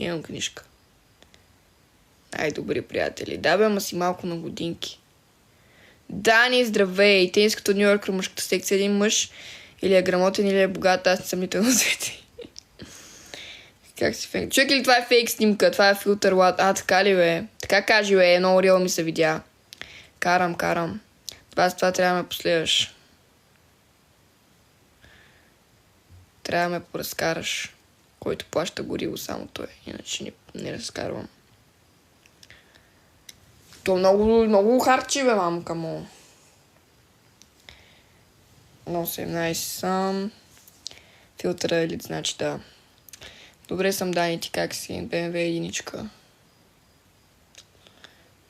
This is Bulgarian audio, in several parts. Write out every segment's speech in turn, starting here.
Имам книжка. Най-добри приятели. Да, бе, ама си малко на годинки. Дани, здравей! Тениската Нью Йорк, мъжката секция. Един мъж или е грамотен, или е богат. Аз не съм нито на света. Как си фейк? Чуй ли, това е фейк снимка? Това е филтър лад. Така ли, бе? Така кажи, бе. Много реал ми се видя. Карам. Това трябва да ме последваш. Трябва да ме поразкараш. Който плаща гориво, само той. Иначе не разкарвам. То много харчи, бе, мамка му. Но 17 съм. Филтъра елит, значи да. Добре съм, Дани, ти как си? BMW единичка.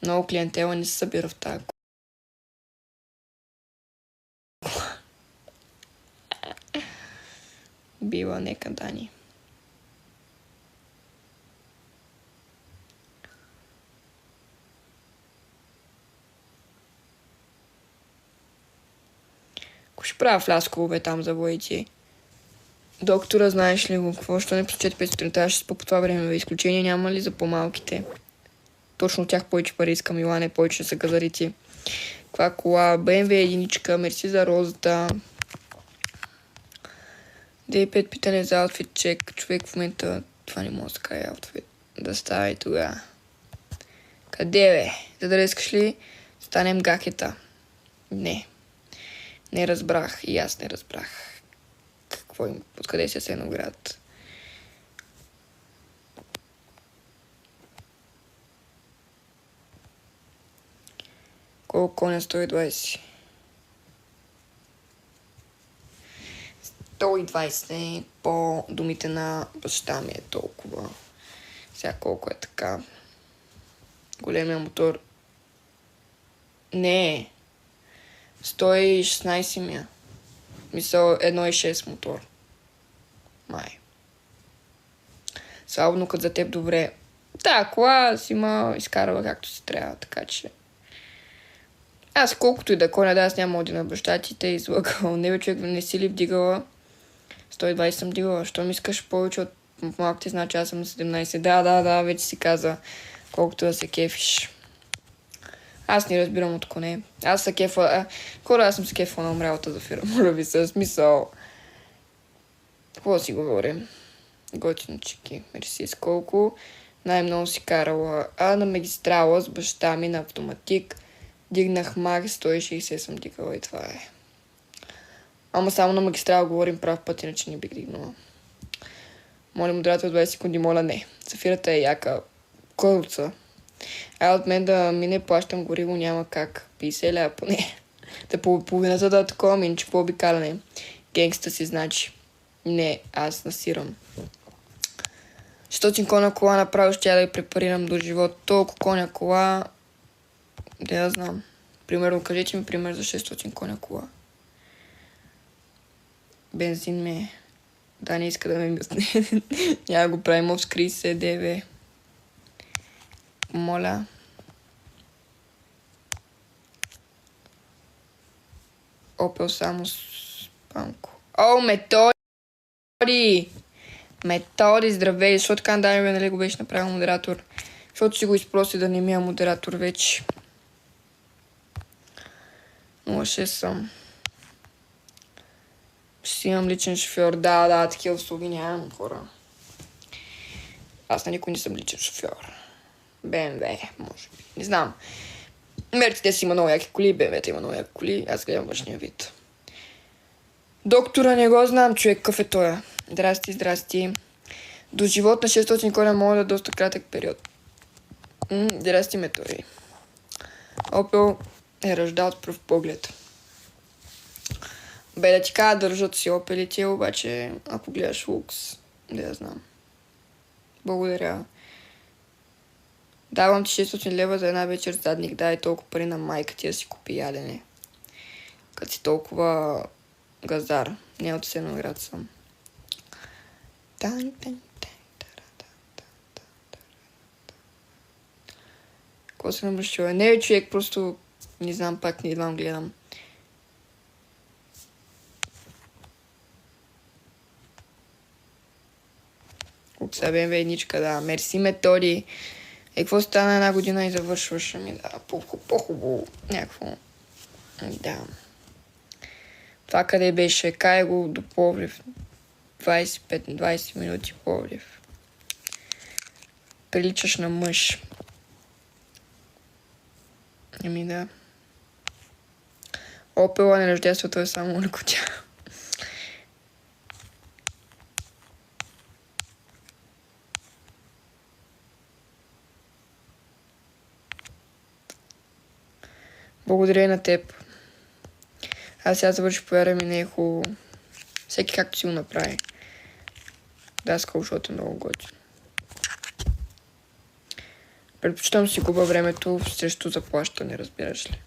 Много клиентела не се събира в тази. Била, нека, Дани. Ако ще правя фляскове там за воите. Доктора, знаеш ли го? Какво? Що не прочете 5 сутринта? Ще спа по това време. Изключение няма ли за по-малките? Точно от тях повече пари искам, Илане, повече са газарити. Каква кола? BMW единичка, мерси за розата. D5 питане за аутфит чек. Човек в момента това не може да кажа аутфит. Да става и тогава. Къде, бе? За да искаш ли? Станем гакета. Не. Не разбрах. И аз не разбрах. Какво им? Откъде си Сеноград? Колко коня? 120. 120 по думите на баща ми е толкова. Сега колко е така. Големия мотор. Не. 116 ми е. Мисъл 1.6 мотор. Май. Слабо, като за теб добре. Да, кола си ма изкарва както си трябва, така че... Аз колкото и да коня, да, аз няма оди на баща ти, те излъгал. Не бе, човек, не си ли вдигала? 120 съм дигала. Що ми искаш повече от малките, значи аз съм на 17. Да, вече си каза. Колкото да се кефиш. Аз не разбирам от коне. Аз се кефа... Хора, аз съм се кефа на умрялата за фира. Моля ви се, смисъл. Какво си говорим? Готино чеки. Мерси с колко. Най-много си карала. На магистрала с баща ми на автоматик. Дигнах маг, 160 съм дигала и това е. Ама само на магистрала говорим прав път, иначе не бих дигнала. Моля модератор 20 секунди, моля не. Зафирата е яка. Кой отца? От мен да мине плащам гориво няма как. 50 ля поне. Да половината да такова минче по обикаляне. Генгста си значи. Не, аз насирам. 600 коня кола направо ще я да я препарирам до живот. Толкова коня кола... Да я знам. Примерно, кажете ми пример за 600 коня кола. Бензин ме... Да, не иска да ме мъсне. Няма го правим обскри се, деве. Моля. Опел само с панко. О, Методи! Методи, здравей! Защо така Дани, нали го беше направил модератор? Защото си го изпроси да не ми е модератор вече. 06 съм. Ще си имам личен шофьор. Да, такива услуги нямам, хора. Аз на никой не съм личен шофьор. BMW, може би. Не знам. Мерцедес има много яки коли, BMW-та има много яки коли. Аз гледам външния вид. Доктора не го знам, човек, какъв е той. Здрасти. До живот на 600 коня мога да е доста кратък период. Здрасти, Метори. Опел е ръждал от пръв поглед. Бе, да ти кажа, държат си опелите, обаче ако гледаш лукс, да я знам. Благодаря. Давам ти 600 лева за една вечер задник. Дай толкова пари на майка ти да си купи ядене. Като си толкова газар. Не от Сеноград съм. Какво се намръщува? Не, човек, просто не знам, пак не идвам гледам. От сега БМВ едничка, да. Мерси методи. Какво стана една година и завършваш? Ами да, по-хубаво. Някакво. Да. Това къде беше? Кай го до Пловдив. 25-20 минути Пловдив. Приличаш на мъж. Ами да. Опела не рождеството е само лекотя. Благодаря и на теб. Аз сега завърших, повярвай ми, не е хубаво. Всеки както си го направи. Да, защото е много готино. Предпочитам си губа времето срещу заплащане, разбираш ли.